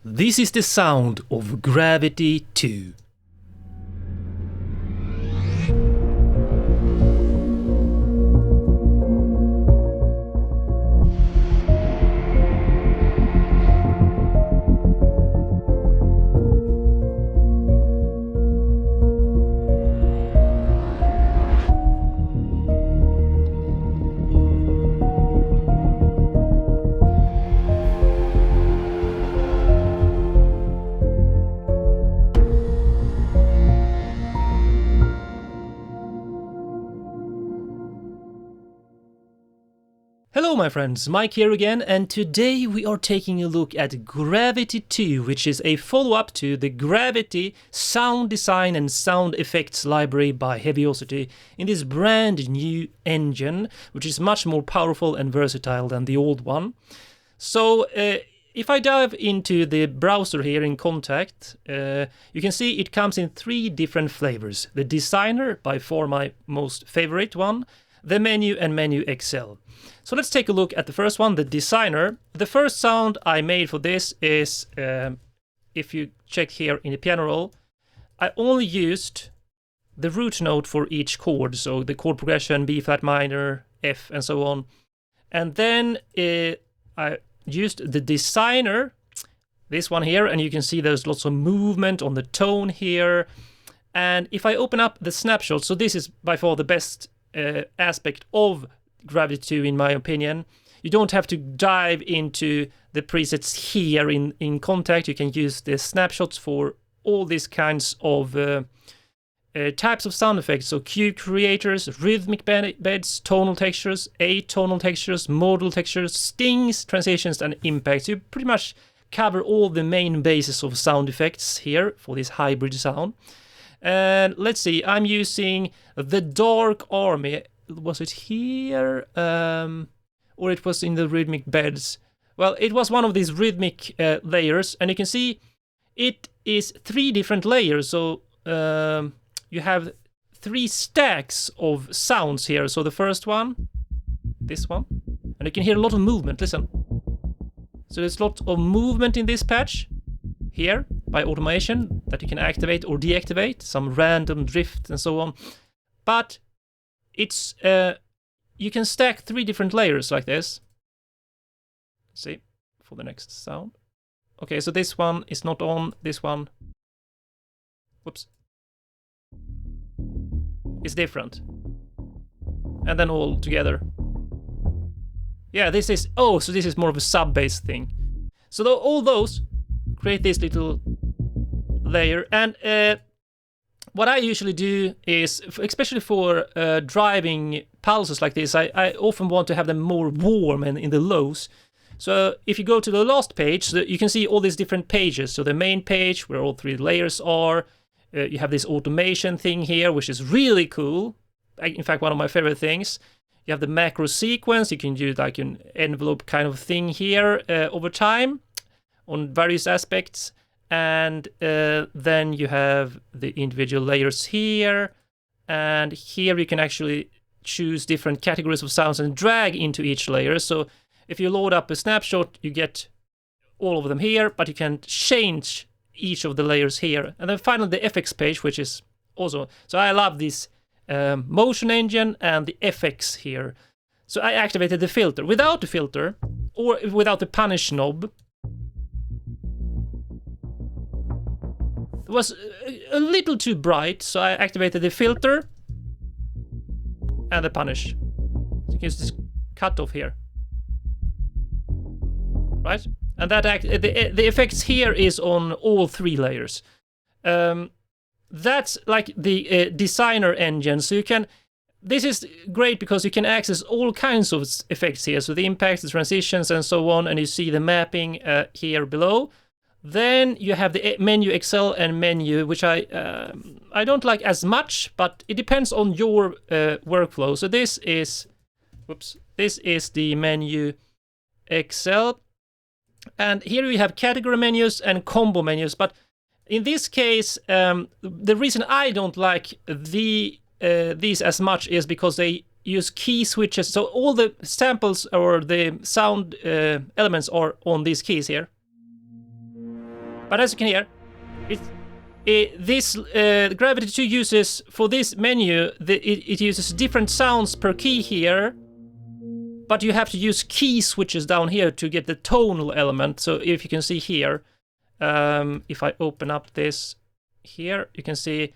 This is the sound of Gravity 2. Hello my friends, Mike here again, and today we are taking a look at Gravity 2, which is a follow-up to the Gravity sound design and sound effects library by Heaviosity in this brand new engine, which is much more powerful and versatile than the old one. So if I dive into the browser here in Contact, you can see it comes in 3 different flavors. The Designer, by far my most favorite one, the Menu and Menu XL. So let's take a look at the first one, the Designer. The first sound I made for this is, if you check here in the piano roll, I only used the root note for each chord, so the chord progression, B flat minor, F, and so on. And then I used the Designer, this one here, and you can see there's lots of movement on the tone here. And if I open up the snapshot, so this is by far the best aspect of Gravity 2 in my opinion. You don't have to dive into the presets here in Contact. You can use the snapshots for all these kinds of types of sound effects. So cue creators, rhythmic beds, tonal textures, atonal textures, modal textures, stings, transitions, and impacts. You pretty much cover all the main bases of sound effects here for this hybrid sound. And let's see, I'm using the Dark Army. Was it here? Or it was in the rhythmic beds? Well, it was one of these rhythmic layers, and you can see it is 3 different layers. So you have 3 stacks of sounds here. So the first one, this one, and you can hear a lot of movement. Listen. So there's a lot of movement in this patch here by automation that you can activate or deactivate, some random drift and so on. But it's you can stack 3 different layers like this. Let's see for the next sound. Okay, so this one is not on. This one, whoops, is different, and then all together. Yeah, this is so this is more of a sub bass thing. So all those create this little layer, and what I usually do is, especially for driving pulses like this, I often want to have them more warm and in the lows. So if you go to the last page, so you can see all these different pages. So the main page where all 3 layers are, you have this automation thing here, which is really cool. In fact, one of my favorite things. You have the macro sequence. You can do like an envelope kind of thing here over time on various aspects. And then you have the individual layers here, and here you can actually choose different categories of sounds and drag into each layer. So if you load up a snapshot, you get all of them here, but you can change each of the layers here. And then finally the FX page, which is also, so I love this motion engine and the FX here. So I activated the filter. Without the filter, or without the punish knob, was a little too bright, so I activated the filter and the punish. So you can use this cutoff here, right? And that the effects here is on all 3 layers. That's like the Designer engine. So you can. This is great because you can access all kinds of effects here. So the impacts, the transitions, and so on. And you see the mapping here below. Then you have the Menu XL and Menu, which I don't like as much, but it depends on your workflow. So this is the Menu XL, and here we have category menus and combo menus. But in this case, the reason I don't like these as much is because they use key switches. So all the samples or the sound elements are on these keys here. But as you can hear, this Gravity 2 uses, for this menu, it uses different sounds per key here, but you have to use key switches down here to get the tonal element. So if you can see here, if I open up this here, you can see,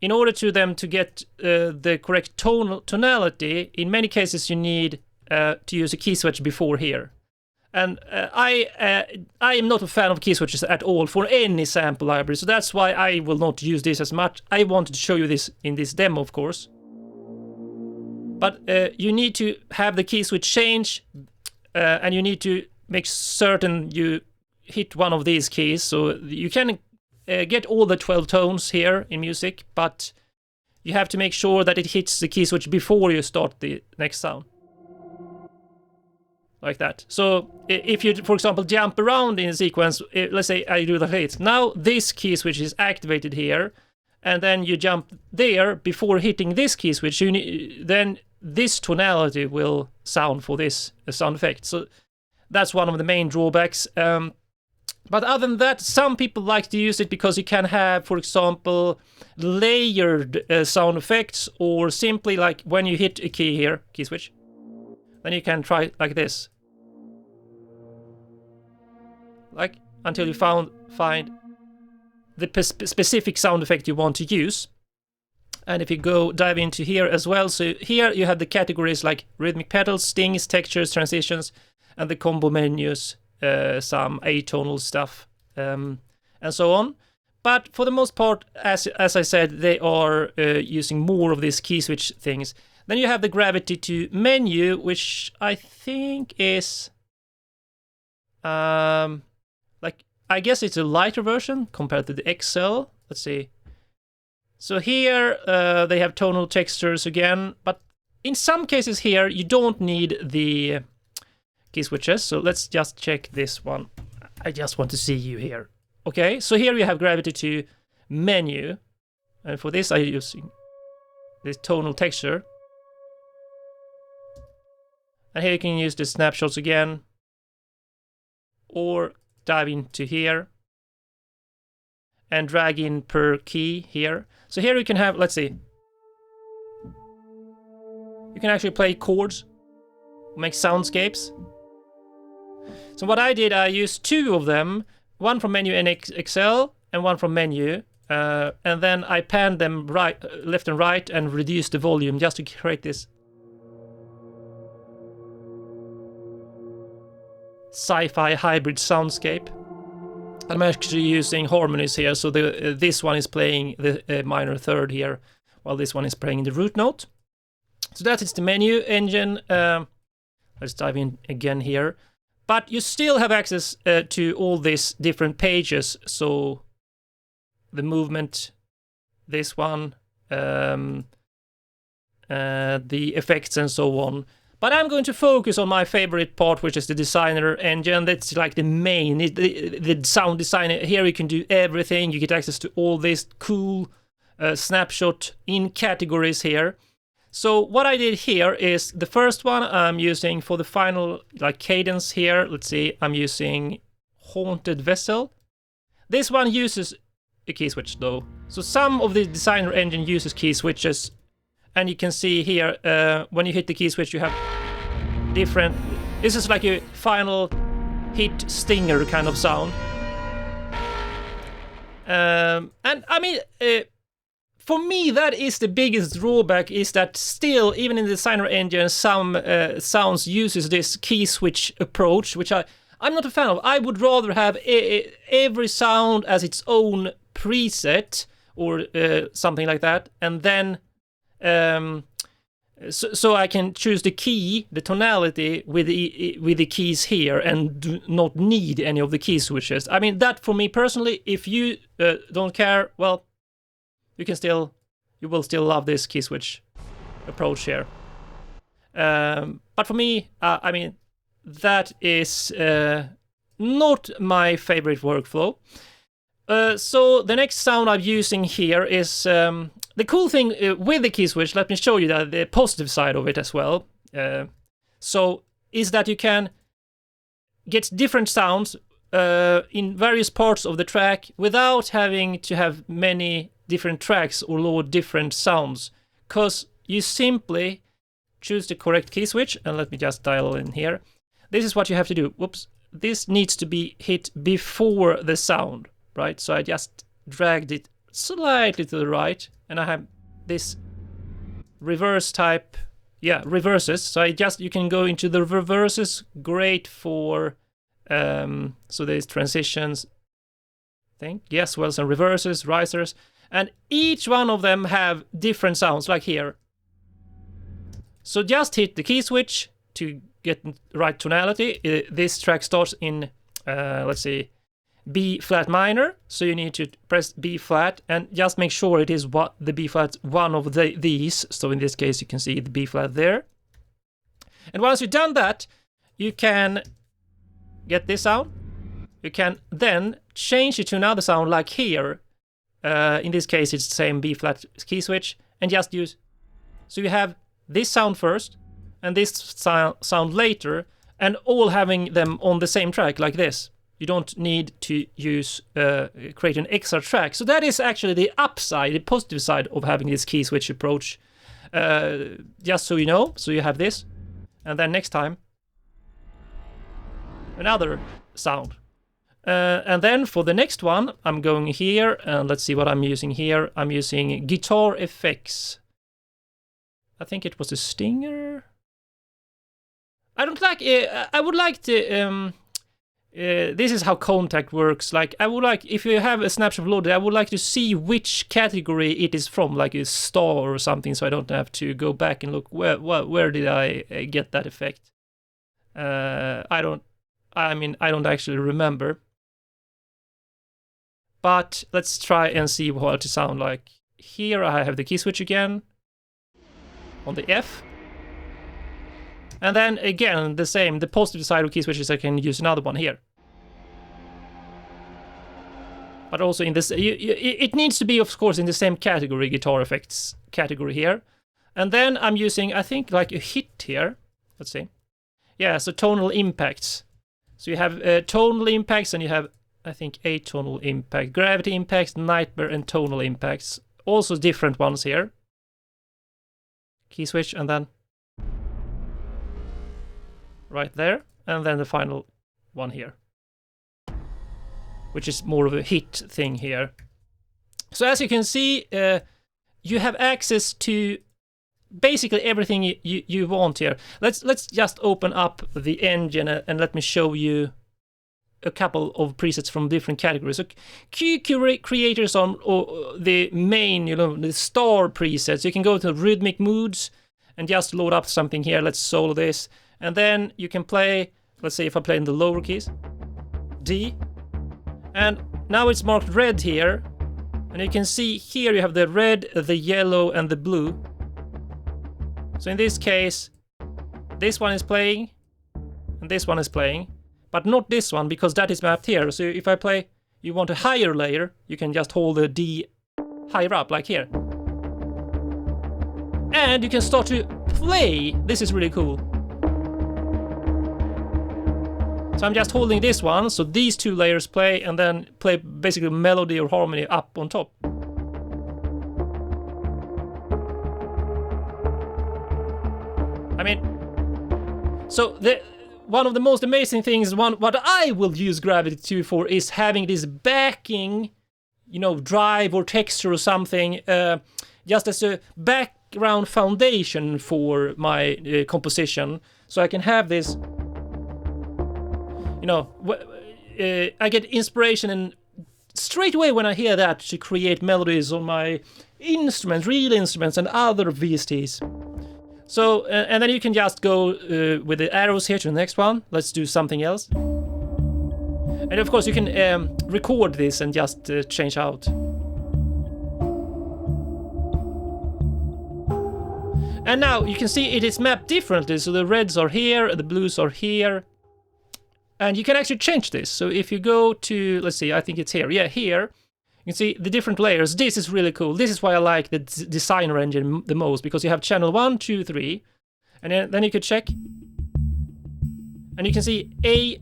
in order to them to get the correct tonality, in many cases you need to use a key switch before here. And I am not a fan of key switches at all for any sample library, so that's why I will not use this as much. I wanted to show you this in this demo, of course. But you need to have the key switch change, and you need to make certain you hit one of these keys. So you can get all the 12 tones here in music, but you have to make sure that it hits the key switch before you start the next sound. Like that. So if you, for example, jump around in a sequence, let's say I do the hits. Now this key switch is activated here, and then you jump there before hitting this key switch. Then this tonality will sound for this sound effect. So that's one of the main drawbacks. But other than that, some people like to use it because you can have, for example, layered sound effects, or simply like when you hit a key here, key switch, then you can try like this, like until you find the specific sound effect you want to use. And if you dive into here as well, so here you have the categories like rhythmic pedals, stings, textures, transitions, and the combo menus, some atonal stuff, and so on. But for the most part, as I said, they are using more of these key switch things. Then you have the Gravity 2 menu, which I think is, like, I guess it's a lighter version compared to the XL. Let's see. So here they have tonal textures again, but in some cases here you don't need the key switches. So let's just check this one. I just want to see you here. Okay, so here you have Gravity 2 menu, and for this I'm using this tonal texture. And here you can use the snapshots again, or dive into here and drag in per key here. So here you can have, let's see, you can actually play chords, make soundscapes. So what I did, I used two of them, one from menu and XL and one from menu, and then I panned them left and right and reduced the volume just to create this sci-fi hybrid soundscape. I'm actually using harmonies here, so this one is playing the minor third here, while this one is playing the root note. So that is the menu engine. Let's dive in again here. But you still have access to all these different pages, so the movement, this one, the effects and so on. But I'm going to focus on my favorite part, which is the designer engine. That's like the main, the sound designer. Here you can do everything. You get access to all this cool snapshot in categories here. So what I did here is the first one I'm using for the final like cadence here. Let's see, I'm using Haunted Vessel. This one uses a key switch though. So some of the designer engine uses key switches. And you can see here, when you hit the key switch, you have different... This is like a final hit stinger kind of sound. And I mean, for me, that is the biggest drawback, is that still, even in the designer engine, some sounds uses this key switch approach, which I'm not a fan of. I would rather have every sound as its own preset, or something like that, and then... so I can choose the key, the tonality with the keys here, and do not need any of the key switches. I mean, that for me personally, if you don't care, well, you will still love this key switch approach here. But for me, I mean, that is not my favorite workflow. So the next sound I'm using here is the cool thing with the key switch. Let me show you the positive side of it as well. So is that you can get different sounds in various parts of the track without having to have many different tracks or load different sounds, because you simply choose the correct key switch, and let me just dial in here. This is what you have to do. Whoops. This needs to be hit before the sound, right? So I just dragged it slightly to the right, and I have this reverse type, reverses. So you can go into the reverses, great for, so there's transitions, I think, yes, well, some reverses, risers, and each one of them have different sounds, like here. So just hit the key switch to get the right tonality. This track starts in, let's see, B flat minor. So you need to press B flat and just make sure it is what the B flat one of these. So in this case, you can see the B flat there. And once you've done that, you can get this sound. You can then change it to another sound, like here. In this case, it's the same B flat key switch, and just use. So you have this sound first, and this sound later, and all having them on the same track like this. You don't need to use create an extra track. So that is actually the upside, the positive side of having this key switch approach. Just so you know, so you have this, and then next time another sound. And then for the next one, I'm going here, and let's see what I'm using here. I'm using guitar effects. I think it was a Stinger. I don't like. I would like to. This is how Contact works. Like, I would like, if you have a snapshot loaded, I would like to see which category it is from, like a star or something, so I don't have to go back and look where did I get that effect. I don't actually remember. But let's try and see what it sounds like. Here I have the key switch again on the F. And then again, the same, the positive side of key switches, I can use another one here. But also in this, it needs to be, of course, in the same category, guitar effects category here. And then I'm using, I think, like a hit here. Let's see. Yeah, so tonal impacts. So you have tonal impacts, and you have, I think, atonal impact, gravity impacts, nightmare, and tonal impacts. Also different ones here. Key switch, and then right there, and then the final one here, which is more of a hit thing here. So as you can see, you have access to basically everything you want here. Let's just open up the engine and let me show you a couple of presets from different categories. So Q creators on the main, the star presets. You can go to rhythmic moods and just load up something here. Let's solo this. And then you can play, let's say if I play in the lower keys, D. And now it's marked red here. And you can see here you have the red, the yellow, and the blue. So in this case, this one is playing, and this one is playing. But not this one, because that is mapped here. So if I play, you want a higher layer, you can just hold the D higher up, like here. And you can start to play. This is really cool. So I'm just holding this one, so these two layers play, and then play basically melody or harmony up on top. I mean, so one of the most amazing things, what I will use Gravity 2 for, is having this backing, drive or texture or something, just as a background foundation for my composition. So I can have this, I get inspiration and straight away when I hear that to create melodies on my instruments, real instruments, and other VSTs. So, and then you can just go with the arrows here to the next one. Let's do something else. And of course you can record this and just change out. And now you can see it is mapped differently. So the reds are here, the blues are here. And you can actually change this. So if you go to, let's see, I think it's here. Yeah, here. You can see the different layers. This is really cool. This is why I like the designer engine the most, because you have channel 1, 2, 3. And then you could check. And you can see A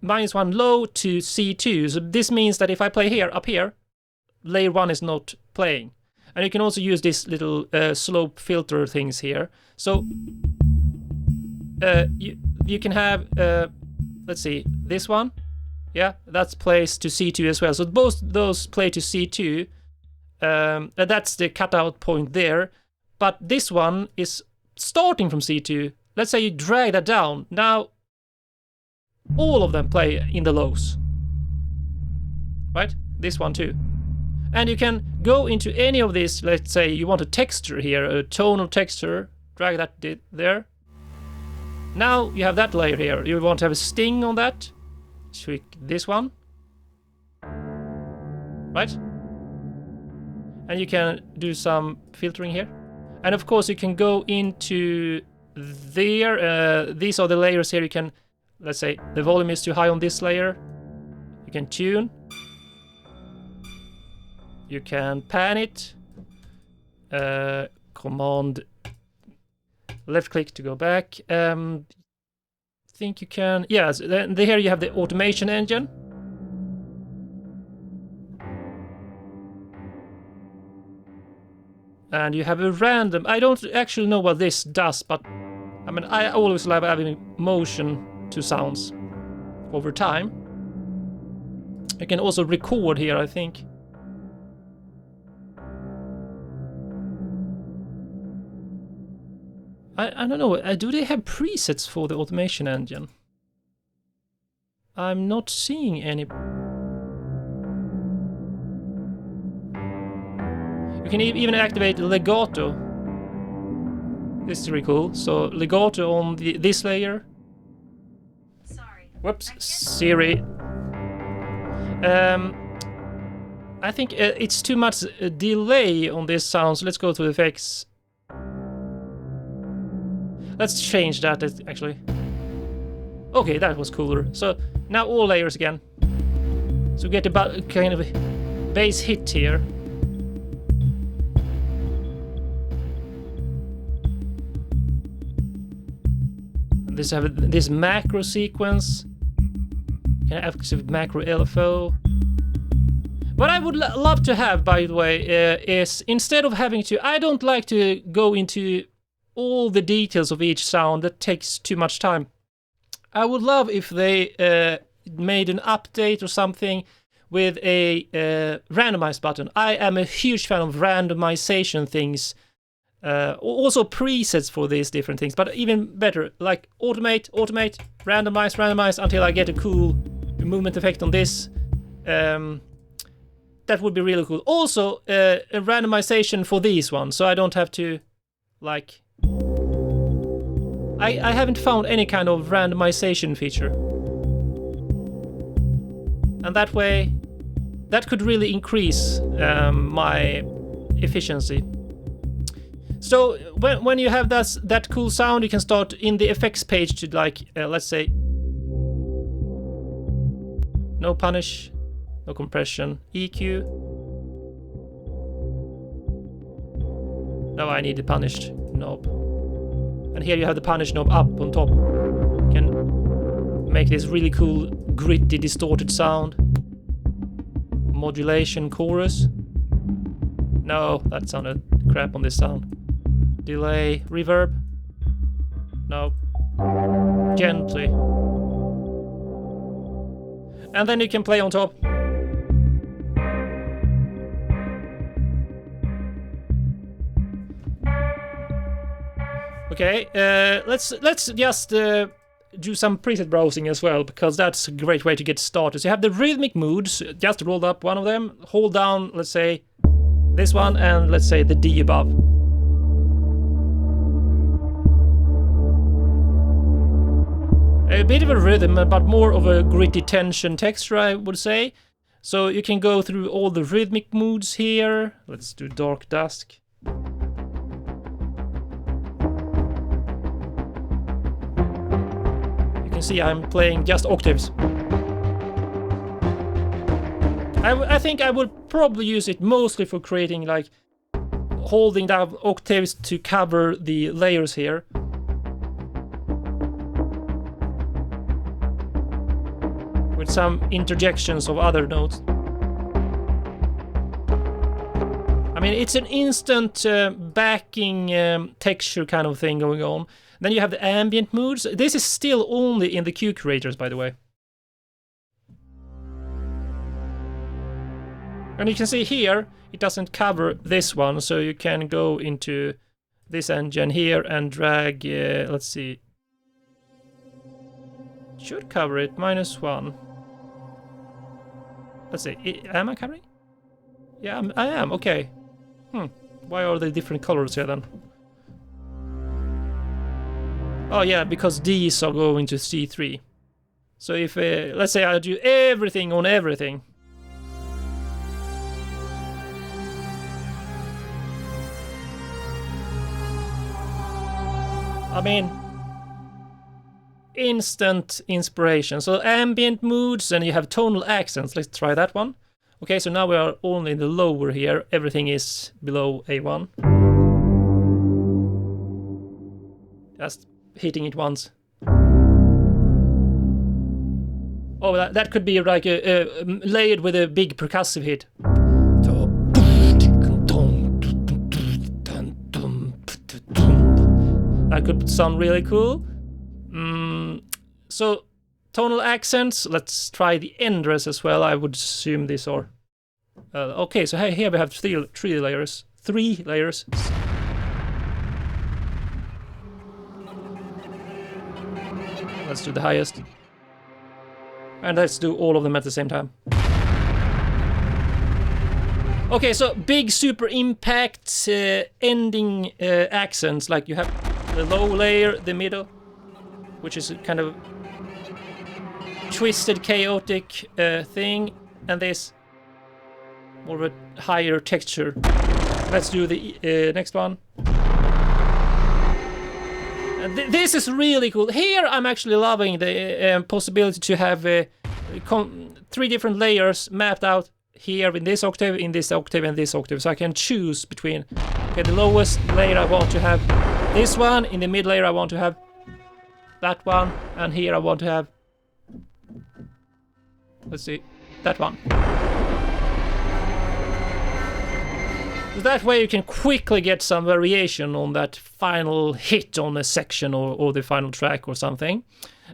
-1 low to C2. So this means that if I play here, up here, layer 1 is not playing. And you can also use this little slope filter things here. So you can have, let's see, this one. Yeah, that's plays to C2 as well. So both those play to C2. That's the cutout point there. But this one is starting from C2. Let's say you drag that down. Now, all of them play in the lows. Right? This one too. And you can go into any of these. Let's say you want a texture here, a tonal texture. Drag that there. Now you have that layer here. You want to have a sting on that. Tweak this one. Right? And you can do some filtering here. And of course you can go into there. These are the layers here. You can, let's say the volume is too high on this layer. You can tune. You can pan it. Command left click to go back. Think you can, yes, here you have the automation engine. And you have a random, I don't actually know what this does, but I mean, I always love having motion to sounds over time. You can also record here, I think. I don't know, do they have presets for the automation engine? I'm not seeing any. You can even activate legato. This is really cool. So legato on this layer. Sorry. Whoops, Siri. I think it's too much delay on this sound, so let's go to effects. Let's change that actually. Okay, that was cooler. So now all layers again. So we get about kind of a bass hit here. This macro sequence. Can I activate macro LFO? What I would love to have, by the way, is instead of having to, I don't like to go into all the details of each sound. That takes too much time. I would love if they made an update or something with a randomize button. I am a huge fan of randomization things. Also presets for these different things, but even better, like automate, randomize until I get a cool movement effect on this. That would be really cool. Also, a randomization for these ones, so I don't have to, like... I haven't found any kind of randomization feature. And that way, that could really increase my efficiency. So when you have that cool sound, you can start in the effects page to, like, let's say, no punish, no compression, EQ. Now I need the punished knob. And here you have the punish knob up on top. You can make this really cool, gritty, distorted sound. Modulation chorus. No, that sounded crap on this sound. Delay, reverb. No. Gently. And then you can play on top. Okay, let's just do some preset browsing as well, because that's a great way to get started. So you have the rhythmic moods, just rolled up one of them, hold down, let's say, this one, and let's say the D above. A bit of a rhythm, but more of a gritty tension texture, I would say. So you can go through all the rhythmic moods here. Let's do dark dusk. You can see I'm playing just octaves. I think I would probably use it mostly for creating, like, holding down octaves to cover the layers here. with some interjections of other notes. I mean, it's an instant backing texture kind of thing going on. Then you have the ambient moods. This is still only in the cue curators, by the way. And you can see here, it doesn't cover this one, so you can go into this engine here and drag, let's see. Should cover it, -1. Let's see, am I covering? Yeah, I am, okay. Why are they different colors here then? Oh yeah, because these are going to C3. So if, let's say I do everything on everything. I mean, instant inspiration. So ambient moods, and you have tonal accents. Let's try that one. Okay, so now we are only in the lower here. Everything is below A1. Just hitting it once. Oh, that could be like layered with a big percussive hit. That could sound really cool. So, tonal accents. Let's try the enders as well. I would assume these are. Okay, so here we have three layers. 3 layers. Let's do the highest. And let's do all of them at the same time. Okay, so big super impact ending accents. Like you have the low layer, the middle, which is a kind of twisted, chaotic thing, and this more of a higher texture. Let's do the next one. And this is really cool. Here I'm actually loving the possibility to have 3 different layers mapped out here in this octave, in this octave, and this octave. So I can choose between, okay, the lowest layer I want to have this one, in the mid layer I want to have that one, and here I want to have, let's see, that one. So that way you can quickly get some variation on that final hit on a section or the final track or something.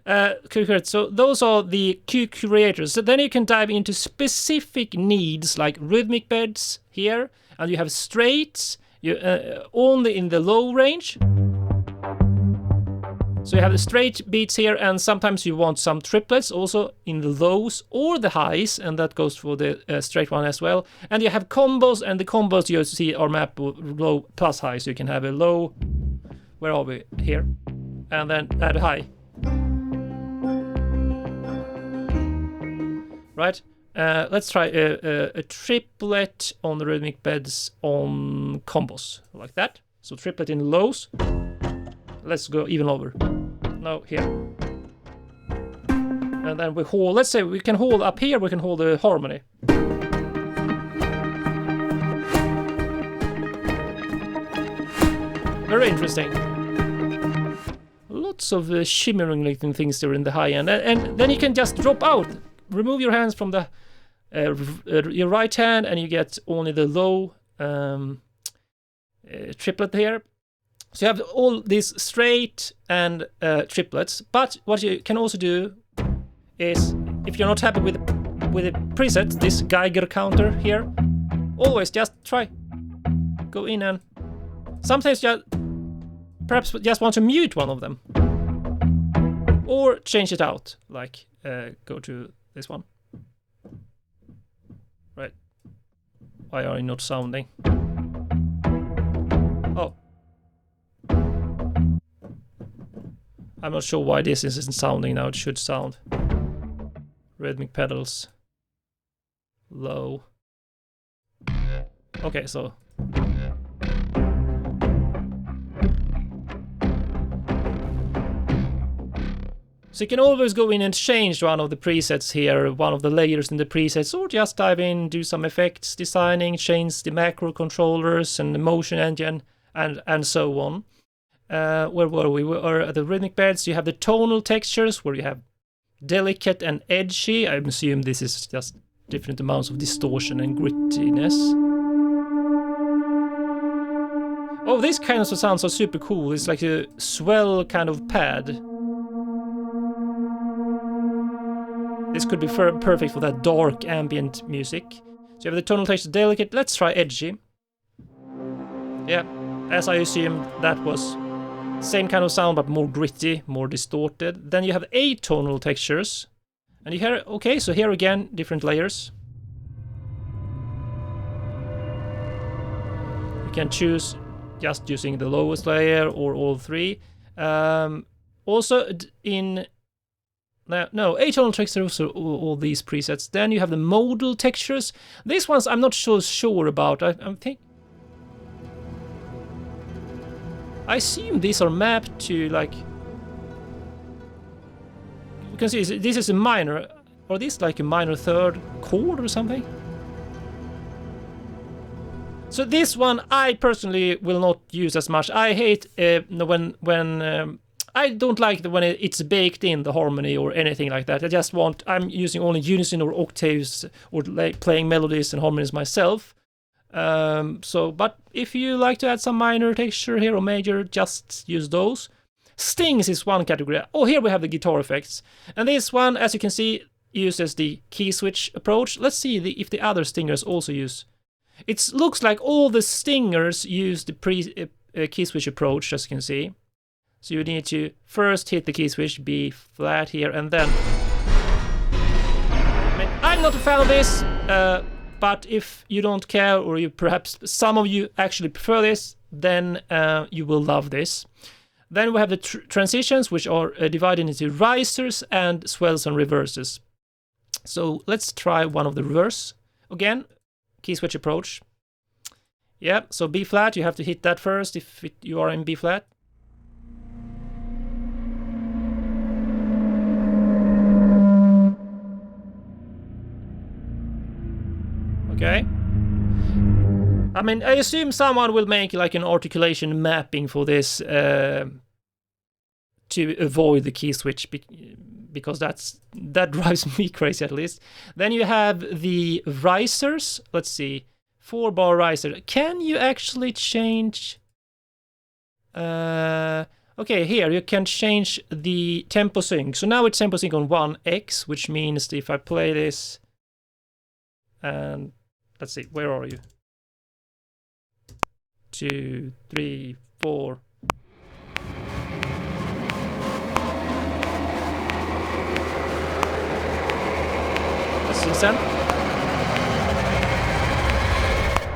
So those are the cue curators. So then you can dive into specific needs like rhythmic beds here, and you have straights only in the low range. So you have the straight beats here, and sometimes you want some triplets also in the lows or the highs, and that goes for the straight one as well. And you have combos, and the combos you see are mapped low plus high, so you can have a low, where are we? Here. And then add a high. Right? Let's try a triplet on the rhythmic beds on combos, like that. So triplet in lows. Let's go even lower. No, here. And then we hold, let's say we can hold up here, we can hold the harmony. Very interesting. Lots of shimmering looking things there in the high end. And then you can just drop out. Remove your hands from the your right hand, and you get only the low triplet here. So you have all these straight and triplets, but what you can also do is, if you're not happy with the preset, this Geiger counter here, always just try, go in and sometimes you perhaps just want to mute one of them, or change it out, like go to this one. Right, why are you not sounding? Oh, I'm not sure why this isn't sounding now. It should sound. Rhythmic pedals. Low. Okay, so. So you can always go in and change one of the presets here, one of the layers in the presets, or just dive in, do some effects designing, change the macro controllers and the motion engine, and so on. Where were we? We were at the rhythmic beds. You have the tonal textures, where you have delicate and edgy. I assume this is just different amounts of distortion and grittiness. Oh, these kinds of sounds are super cool. It's like a swell kind of pad. This could be perfect for that dark ambient music. So you have the tonal texture delicate. Let's try edgy. Yeah, as I assumed, that was same kind of sound but more gritty, more distorted. Then you have atonal textures. And you hear, okay, so here again, different layers. You can choose just using the lowest layer or all three. Also in... No, atonal textures are all these presets. Then you have the modal textures. These ones I'm not so sure about. I assume these are mapped to, like... You can see this is a minor. Or this like a minor third chord or something? So this one I personally will not use as much. I hate when I don't like when it's baked in the harmony or anything like that. I'm using only unison or octaves or like playing melodies and harmonies myself. But if you like to add some minor texture here or major, just use those. Stings is one category. Oh, here we have the guitar effects. And this one, as you can see, uses the key switch approach. Let's see if the other stingers also use. It looks like all the stingers use the key switch approach, as you can see. So you need to first hit the key switch, B flat here, and then... I'm not a fan of this, but if you don't care, or you perhaps some of you actually prefer this, then you will love this. Then we have the transitions, which are divided into risers and swells and reverses. So let's try one of the reverse. Again, key switch approach. Yeah, so B flat, you have to hit that first if you are in B flat. Okay. I mean, I assume someone will make like an articulation mapping for this to avoid the key switch because that drives me crazy at least. Then you have the risers. Let's see, 4-bar riser. Can you actually change? Okay, here you can change the tempo sync. So now it's tempo sync on 1x, which means that if I play this, and let's see, where are you? 2, 3, 4. Let's listen.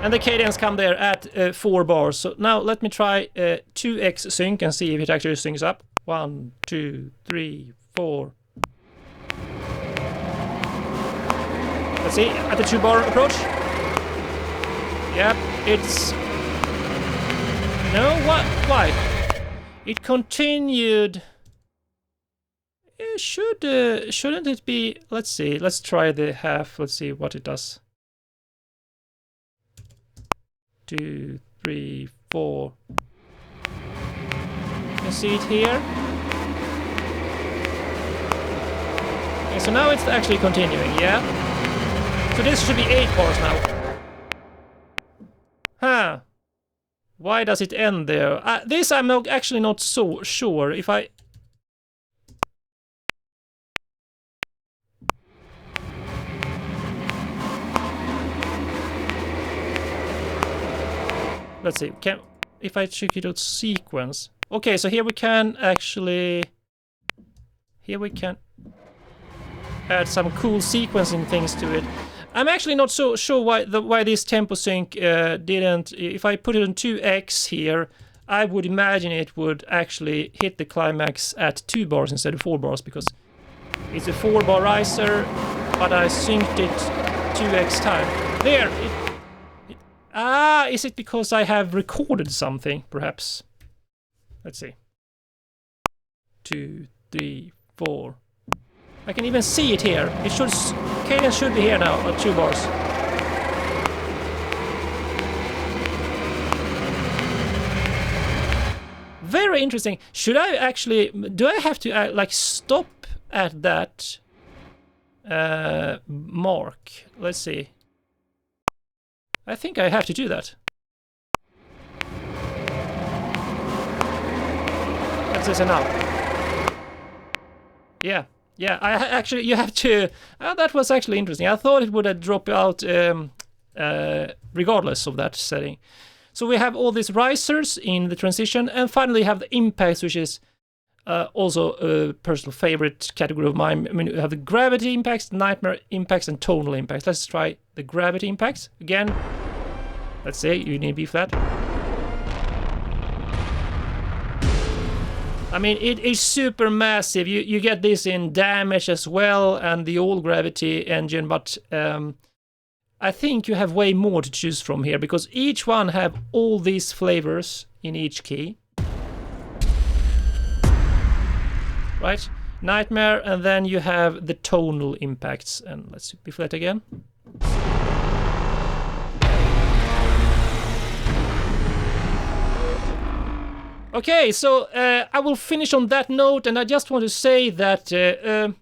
And the cadence come there at 4 bars. So now let me try 2x sync and see if it actually syncs up. 1, 2, 3, 4. Let's see, at the 2-bar approach. Yep, it's... No, what? Why? It continued... shouldn't it be... Let's see, let's try the half. Let's see what it does. 2, 3, 4. You can see it here. Okay, so now it's actually continuing, yeah? So this should be 8 bars now. Huh. Why does it end there? This I'm actually not so sure. If I... Let's see, if I check it out sequence. Okay, so here we can actually... Here we can add some cool sequencing things to it. I'm actually not so sure why this tempo sync didn't... If I put it on 2x here, I would imagine it would actually hit the climax at 2 bars instead of 4 bars, because it's a 4-bar riser, but I synced it 2x time. There! Is it because I have recorded something, perhaps? Let's see. 2, 3, 4. I can even see it here. It should... Cadence should be here now, at 2 bars. Very interesting. Should I actually... Do I have to, like, stop at that mark. Let's see. I think I have to do that. Let's listen now. Yeah, actually, you have to... that was actually interesting. I thought it would have dropped out regardless of that setting. So we have all these risers in the transition, and finally have the impacts, which is also a personal favorite category of mine. I mean, we have the gravity impacts, nightmare impacts, and tonal impacts. Let's try the gravity impacts. Again, let's say you need B flat. I mean, it is super massive. You get this in damage as well, and the all gravity engine, but I think you have way more to choose from here, because each one have all these flavors in each key. Right? Nightmare, and then you have the tonal impacts. And let's B flat again. Okay, so I will finish on that note, and I just want to say that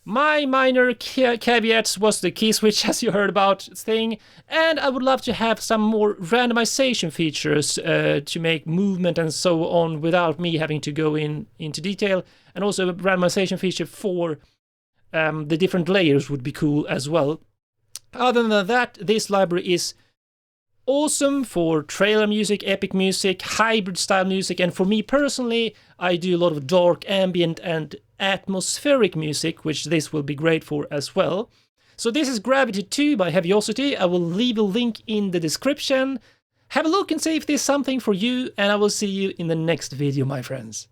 my minor caveats was the key switch, as you heard about, thing, and I would love to have some more randomization features to make movement and so on without me having to go into detail, and also a randomization feature for the different layers would be cool as well. Other than that, this library is awesome for trailer music, epic music, hybrid style music, and for me personally, I do a lot of dark, ambient, and atmospheric music, which this will be great for as well. So this is Gravity 2 by Heaviosity. I will leave a link in the description. Have a look and see if there's something for you, and I will see you in the next video, my friends.